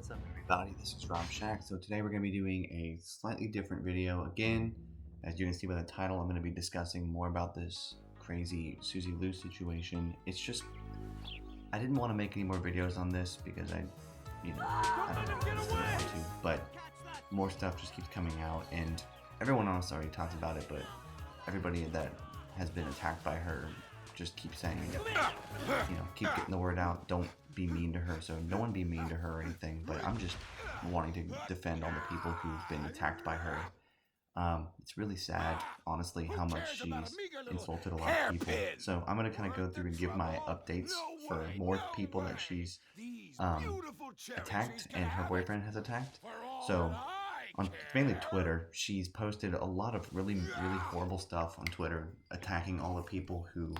what's up everybody, this is Rob Shack. So today we're going to be doing a slightly different video again. As you can see by the title, I'm going to be discussing more about this crazy Suzy Lou situation. It's just, I didn't want to make any more videos on this because I don't know, I just didn't want to, but more stuff just keeps coming out and everyone else already talks about it, but everybody that has been attacked by her just keep saying, keep getting the word out, don't be mean to her. So no one be mean to her or anything, but I'm just wanting to defend all the people who've been attacked by her. It's really sad, honestly, how much she's insulted a lot of people. So I'm going to kind of go through and give my updates for more people that she's attacked and her boyfriend has attacked. So on mainly Twitter, she's posted a lot of really horrible stuff on Twitter, attacking all the people who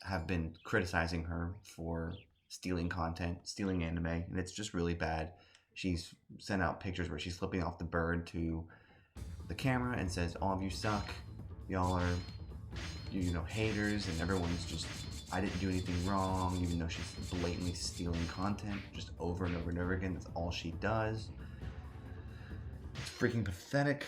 have been criticizing her for stealing content, stealing anime, and it's just really bad. She's sent out pictures where she's flipping off the bird to the camera and says, all of you suck, y'all are, haters, and everyone's just, I didn't do anything wrong, even though she's blatantly stealing content just over and over and over again. That's all she does. It's freaking pathetic.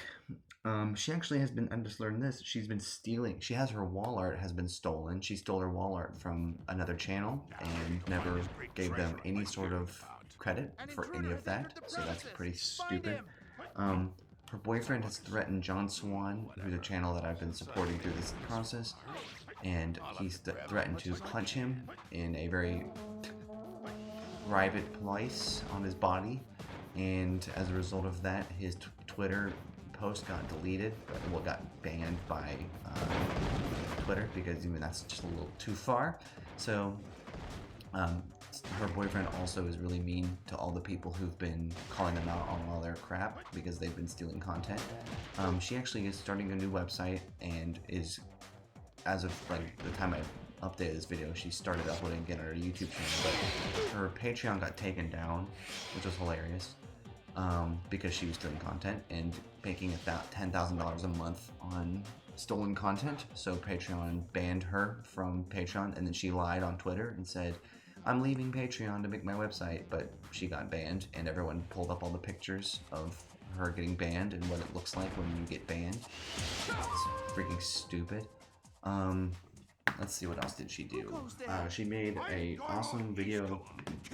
She actually has been, I just learned this, she's been stealing, she has her wall art has been stolen. She stole her wall art from another channel and never gave them any sort of credit for any of that, so that's pretty stupid. Her boyfriend has threatened John Swan, who's a channel that I've been supporting through this process, and he's threatened to punch him in a very private place on his body, and as a result of that, his Twitter post got deleted, got banned by Twitter, because even that's just a little too far. So her boyfriend also is really mean to all the people who've been calling them out on all their crap because they've been stealing content. She actually is starting a new website and is, as of the time I updated this video, she started uploading again on her YouTube channel, but her Patreon got taken down, which was hilarious. Because she was stealing content and making $10,000 a month on stolen content. So Patreon banned her from Patreon, and then she lied on Twitter and said, I'm leaving Patreon to make my website, but she got banned, and everyone pulled up all the pictures of her getting banned and what it looks like when you get banned. It's freaking stupid. Let's see, what else did she do? She made a awesome video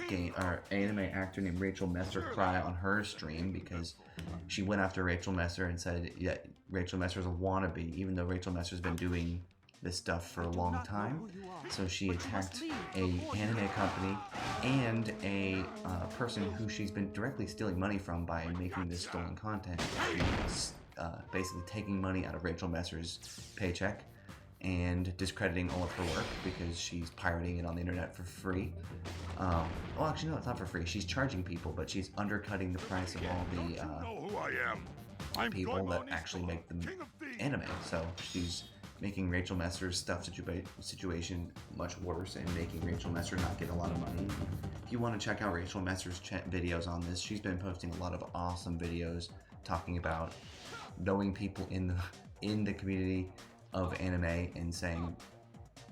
game, or anime actor named Rachel Messer cry on her stream because she went after Rachel Messer and said, yeah, Rachel Messer's a wannabe, even though Rachel Messer's been doing this stuff for a long time. So she attacked a anime company and a person who she's been directly stealing money from by making this stolen content. She's basically taking money out of Rachel Messer's paycheck and discrediting all of her work because she's pirating it on the internet for free. Well, actually, no, it's not for free. She's charging people, but she's undercutting the price of all the people that actually make the anime. So she's making Rachel Messer's stuff situation much worse and making Rachel Messer not get a lot of money. If you want to check out Rachel Messer's videos on this, she's been posting a lot of awesome videos talking about knowing people in the community of anime and saying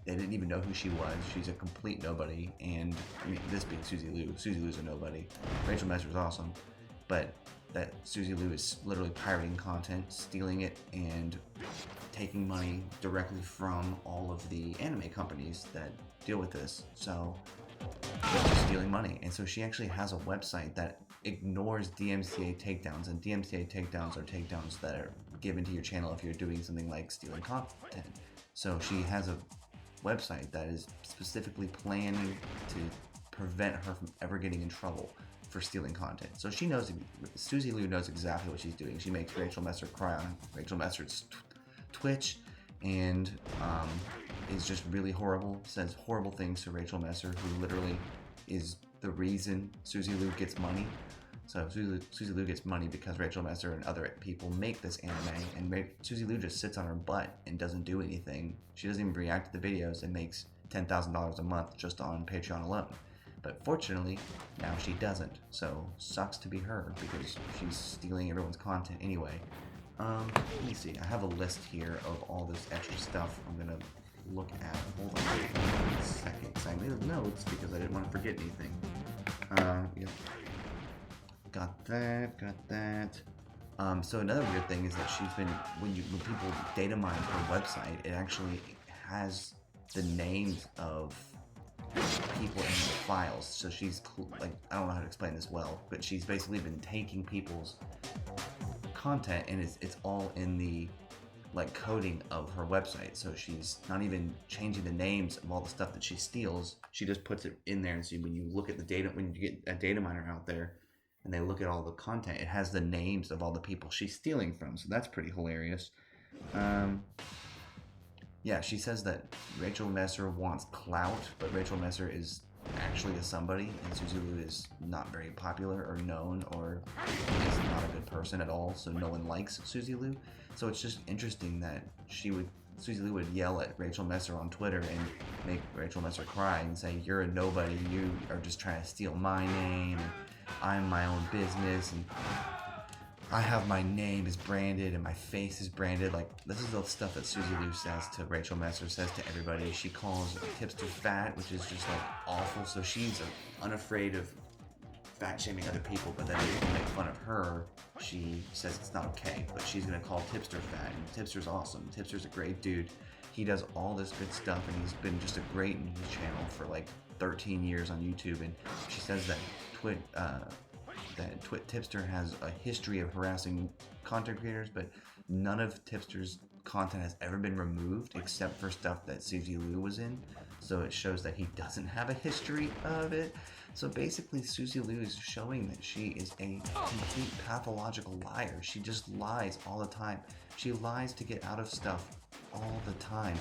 they didn't even know who she was. She's a complete nobody, and I mean, this being Suzy Lou. Suzy Lou's a nobody. Rachel Messer's awesome, but that Suzy Lou is literally pirating content, stealing it, and taking money directly from all of the anime companies that deal with this. So they're just stealing money, and so she actually has a website that ignores DMCA takedowns, and DMCA takedowns are takedowns that are given to your channel if you're doing something like stealing content. So she has a website that is specifically planning to prevent her from ever getting in trouble for stealing content. So she knows, Suzy Lou knows exactly what she's doing. She makes Rachel Messer cry on Rachel Messer's Twitch, and is just really horrible, says horrible things to Rachel Messer, who literally is the reason Suzy Lou gets money. So Suzy Lou gets money because Rachel Messer and other people make this anime, and Suzy Lou just sits on her butt and doesn't do anything. She doesn't even react to the videos and makes $10,000 a month just on Patreon alone. But fortunately, now she doesn't. So sucks to be her because she's stealing everyone's content anyway. Let me see. I have a list here of all this extra stuff I'm gonna look at. Hold on a second, because I made notes because I didn't want to forget anything. Yeah. got that. So another weird thing is that she's been when people data mine her website, it actually has the names of people in the files. So she's like, I don't know how to explain this well, but she's basically been taking people's content and it's all in the like coding of her website. So she's not even changing the names of all the stuff that she steals. She just puts it in there, and so when you look at the data, when you get a data miner out there and they look at all the content, it has the names of all the people she's stealing from. So that's pretty hilarious. Yeah, she says that Rachel Messer wants clout, but Rachel Messer is actually a somebody, and Suzy Lu is not very popular or known, or is not a good person at all, so no one likes Suzy Lu. So it's just interesting that Suzy Lu would yell at Rachel Messer on Twitter and make Rachel Messer cry and say, "You're a nobody, you are just trying to steal my name, and I'm my own business, and I have my name is branded and my face is branded." Like, this is the stuff that Suzy Lu says to Rachel Messer, says to everybody. She calls Tipster fat, which is just like awful. So she's unafraid of fat shaming other people, but then when people make fun of her, she says it's not okay. But she's gonna call Tipster fat, and Tipster's awesome. Tipster's a great dude. He does all this good stuff, and he's been just a great news channel for like 13 years on YouTube. And she says that Tipster has a history of harassing content creators, but none of Tipster's content has ever been removed except for stuff that Suzy Lu was in. So it shows that he doesn't have a history of it. So basically, Suzy Lu is showing that she is a complete pathological liar. She just lies all the time. She lies to get out of stuff all the time.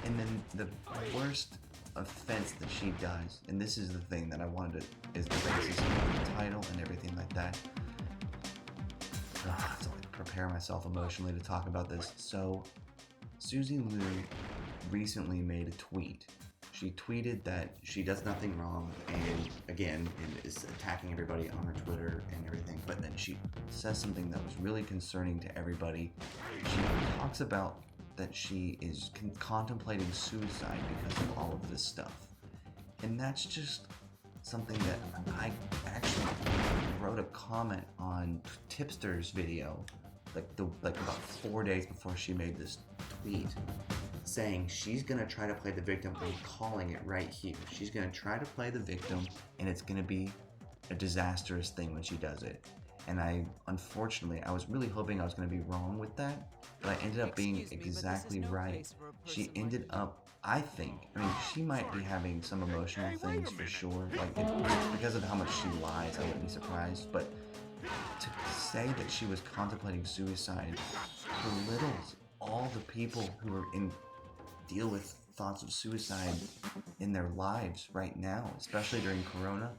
And then the worst offense that she does, and this is the thing that I wanted to, is the basis of the title and everything like that. It's only to prepare myself emotionally to talk about this. So Suzy Lu recently made a tweet. She tweeted that she does nothing wrong, and again, is attacking everybody on her Twitter and everything, but then she says something that was really concerning to everybody. She talks about that she is contemplating suicide because of all of this stuff. And that's just something that I actually wrote a comment on Tipster's video, like about 4 days before she made this tweet, saying she's gonna try to play the victim. I'm calling it right here. She's gonna try to play the victim, and it's gonna be a disastrous thing when she does it. And unfortunately, I was really hoping I was gonna be wrong with that, but I ended up being exactly right. She ended up, I mean, she might be having some emotional things for sure, like because of how much she lies, I wouldn't be surprised, but to say that she was contemplating suicide belittles all the people who deal with thoughts of suicide in their lives right now, especially during Corona.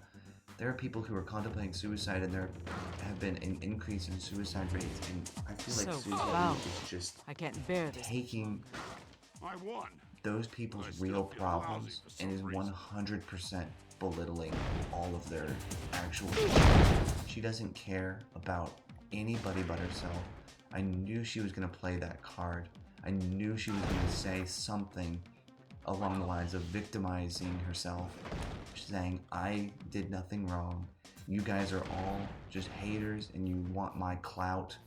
There are people who are contemplating suicide, and there have been an increase in suicide rates, and I feel like Suzy is just taking those people's real problems and is 100% belittling all of their actual issues. She doesn't care about anybody but herself. I knew she was going to play that card. I knew she was going to say something along the lines of victimizing herself, saying, "I did nothing wrong. You guys are all just haters and you want my clout."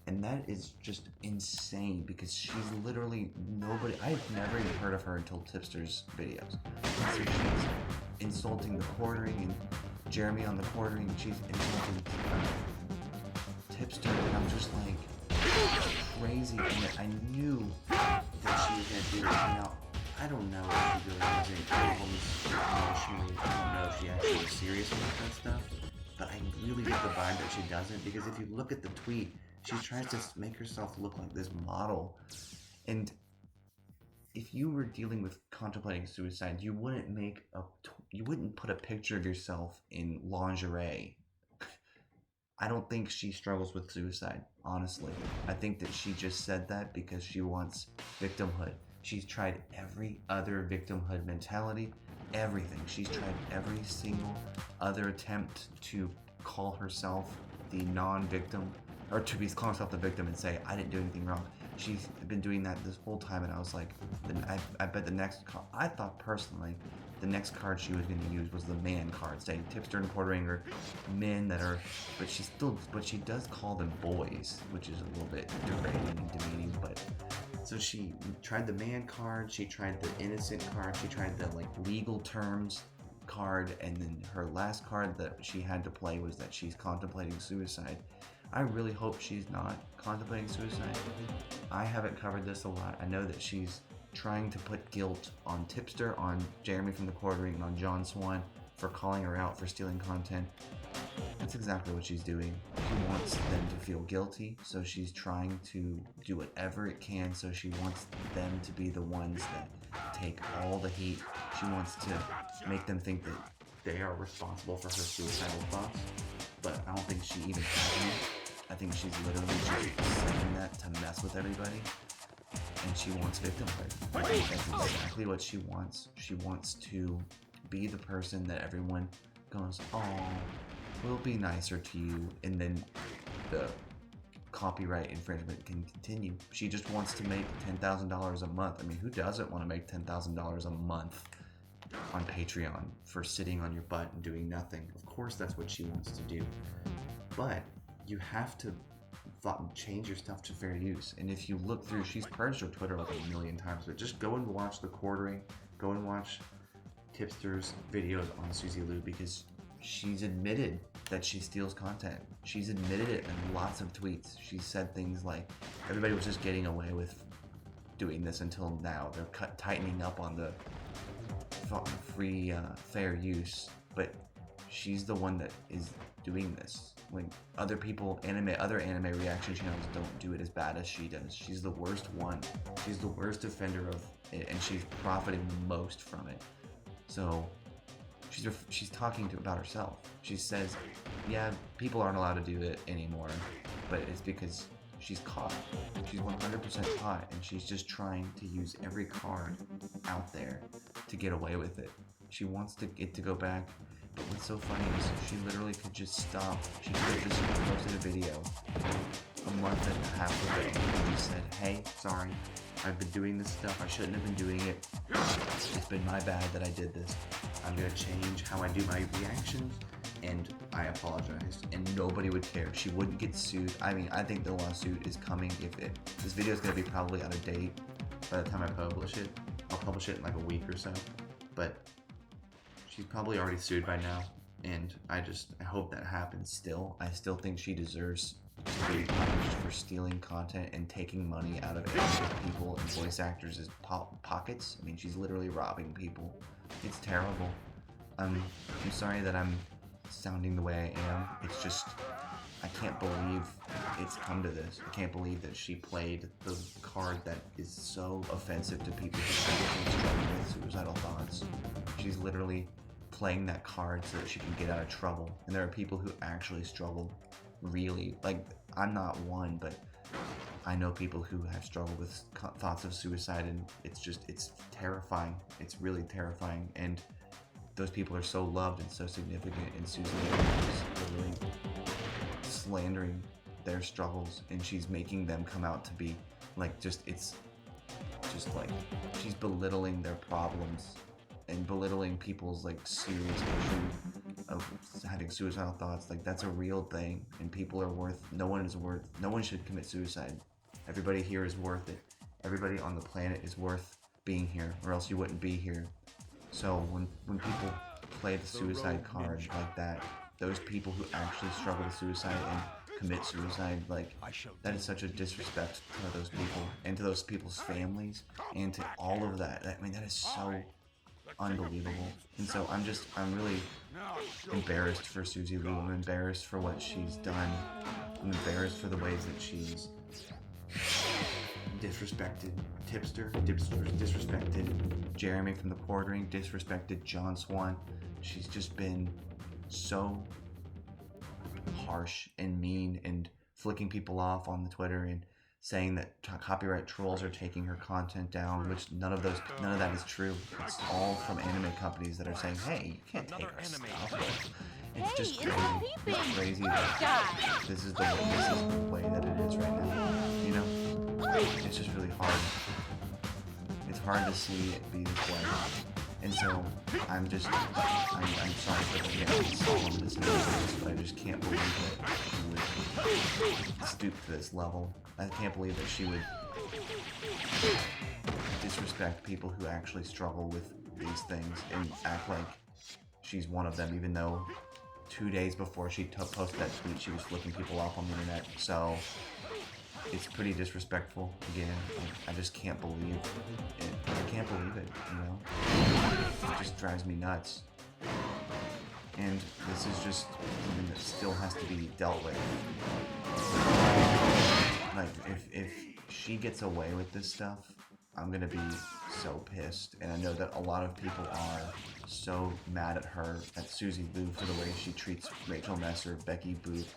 And that is just insane, because she's literally nobody. I've never even heard of her until Tipster's videos. So she's insulting the quartering and Jeremy on the quartering. She's insulting Tipster, and I'm just like, crazy. And I knew that she was going to do it. Now, I don't know if she really has any problems emotionally. I don't know if she actually is serious about that stuff. But I really get the vibe that she doesn't, because if you look at the tweet, she tries to make herself look like this model. And if you were dealing with contemplating suicide, you wouldn't put a picture of yourself in lingerie. I don't think she struggles with suicide, honestly. I think that she just said that because she wants victimhood. She's tried every other victimhood mentality, everything. She's tried every single other attempt to call herself the non-victim, or to be calling herself the victim and say, "I didn't do anything wrong." She's been doing that this whole time, and I was like, I bet the next call, I thought personally the next card she was going to use was the man card, saying tipster and quartering are men that are, but she does call them boys, which is a little bit degrading and demeaning. But so she tried the man card, she tried the innocent card, she tried the like legal terms card, and then her last card that she had to play was that she's contemplating suicide. I really hope she's not contemplating suicide. I haven't covered this a lot. I know that she's trying to put guilt on Tipster, on Jeremy from the Quartering, and on John Swan for calling her out for stealing content. That's exactly what she's doing. She wants them to feel guilty, so she's trying to do whatever it can, so she wants them to be the ones that take all the heat. She wants to make them think that they are responsible for her suicidal thoughts, but I don't think she even has any. I think she's literally just saying that to mess with everybody, and she wants victimhood. I think that's exactly what she wants. She wants to be the person that everyone goes, oh, we'll be nicer to you, and then the copyright infringement can continue. She just wants to make $10,000 a month. I mean, who doesn't want to make $10,000 a month on Patreon for sitting on your butt and doing nothing? Of course that's what she wants to do. But you have to change your stuff to fair use. And if you look through, she's purged her Twitter like a million times, but just go and watch the Quartering, go and watch Tipster's videos on Suzy Lou, because she's admitted that she steals content. She's admitted it in lots of tweets. She said things like, everybody was just getting away with doing this until now. They're tightening up on the free fair use, but she's the one that is doing this. When other people, other anime reaction channels don't do it as bad as she does. She's the worst one. She's the worst offender of it, and she's profiting the most from it. So she's talking about herself. She says, yeah, people aren't allowed to do it anymore, but it's because she's caught. She's 100% caught, and she's just trying to use every card out there to get away with it. She wants it to go back, but what's so funny is she literally could just stop. She could have just posted a video a month and a half ago and just said, hey, sorry, I've been doing this stuff. I shouldn't have been doing it. It's been my bad that I did this. I'm going to change how I do my reactions, and I apologize. And nobody would care. She wouldn't get sued. I mean, I think the lawsuit is coming. This video is going to be probably out of date by the time I publish it. I'll publish it in like a week or so. But she's probably already sued by now, and I hope that happens still. I still think she deserves to be punished for stealing content and taking money out of people and voice actors' pockets. I mean, she's literally robbing people. It's terrible. I'm sorry that I'm sounding the way I am. It's just, I can't believe it's come to this. I can't believe that she played the card that is so offensive to people who are struggling with suicidal thoughts. She's literally playing that card so that she can get out of trouble. And there are people who actually struggle, really. Like, I'm not one, but I know people who have struggled with thoughts of suicide, and it's terrifying. It's really terrifying. And those people are so loved and so significant, and Suzy is literally slandering their struggles, and she's making them come out to be like, it's just like she's belittling their problems and belittling people's like serious issue of having suicidal thoughts. Like, that's a real thing, and people are no one should commit suicide. Everybody here is worth it. Everybody on the planet is worth being here, or else you wouldn't be here. So when people play the suicide card like that, those people who actually struggle with suicide and commit suicide, like, that is such a disrespect to those people and to those people's families and to all of that. I mean, that is so unbelievable. And so I'm really embarrassed for Suzy Lou. I'm embarrassed for what she's done. I'm embarrassed for the ways that she's disrespected Tipster, disrespected Jeremy from the Quartering, disrespected John Swan. She's just been so harsh and mean and flicking people off on the Twitter and saying that copyright trolls are taking her content down, which none of that is true. It's all from anime companies that are saying, hey, you can't take our stuff. It's just crazy. It's crazy that this is the way that it is right now. You know? It's just really hard. It's hard to see it be this way. And so I'm sorry for the solemn this, but I just can't believe that she would stoop to this level. I can't believe that she would disrespect people who actually struggle with these things and act like she's one of them, even though 2 days before she posted that tweet, she was flipping people off on the internet. So it's pretty disrespectful. Again, I just can't believe it. I can't believe it, you know? It just drives me nuts. And this is just something that still has to be dealt with. Like, if she gets away with this stuff, I'm gonna be so pissed. And I know that a lot of people are so mad at her, at Suzy Liu, for the way she treats Rachel Messer, Becky Booth,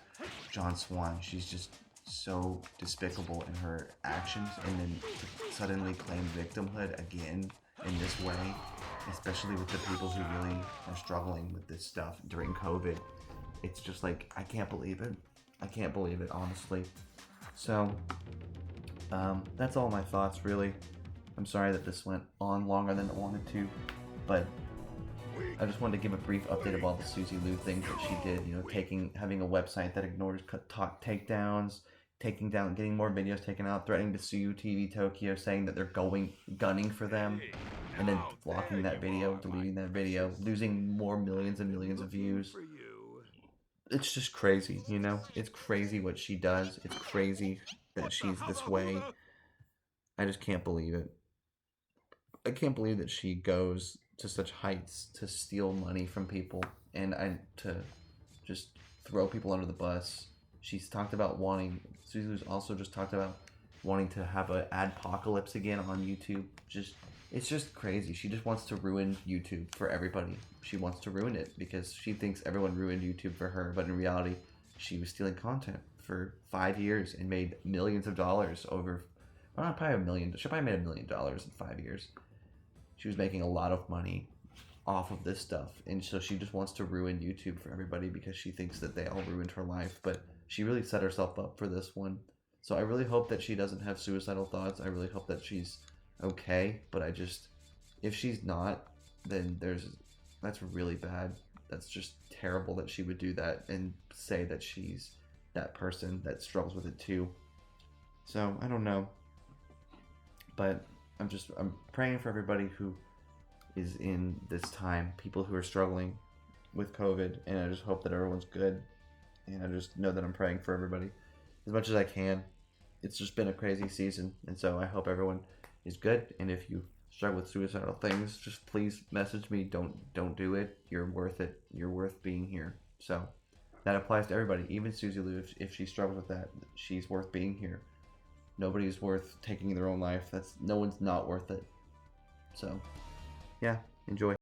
John Swan. She's just so despicable in her actions, and then to suddenly claim victimhood again in this way, especially with the people who really are struggling with this stuff during COVID. It's just like, I can't believe it. I can't believe it, honestly. So, that's all my thoughts, really. I'm sorry that this went on longer than it wanted to, but I just wanted to give a brief update of all the Suzy Liu things that she did. You know, having a website that ignores takedowns, getting more videos taken out, threatening to sue TV Tokyo, saying that they're gunning for them, and then blocking that video, deleting that video, losing more millions and millions of views. It's just crazy, you know? It's crazy what she does. It's crazy that she's this way. I just can't believe it. I can't believe that she goes to such heights to steal money from people and to just throw people under the bus. She's talked about Suzu's also just talked about wanting to have an adpocalypse again on YouTube. It's just crazy. She just wants to ruin YouTube for everybody. She wants to ruin it because she thinks everyone ruined YouTube for her, but in reality, she was stealing content for 5 years and made millions of dollars over. Well, not probably $1 million. She probably made $1 million in 5 years. She was making a lot of money off of this stuff, and so she just wants to ruin YouTube for everybody because she thinks that they all ruined her life, but she really set herself up for this one. So I really hope that she doesn't have suicidal thoughts. I really hope that she's okay, but if she's not, then that's really bad. That's just terrible that she would do that and say that she's that person that struggles with it too. So I don't know, but I'm praying for everybody who is in this time, people who are struggling with COVID, and I just hope that everyone's good, and I just know that I'm praying for everybody as much as I can. It's just been a crazy season, and so I hope everyone is good, and if you struggle with suicidal things, just please message me. Don't do it. You're worth it. You're worth being here. So that applies to everybody, even Suzy Liu. If she struggles with that, she's worth being here. Nobody's worth taking their own life. No one's not worth it. So, yeah, enjoy.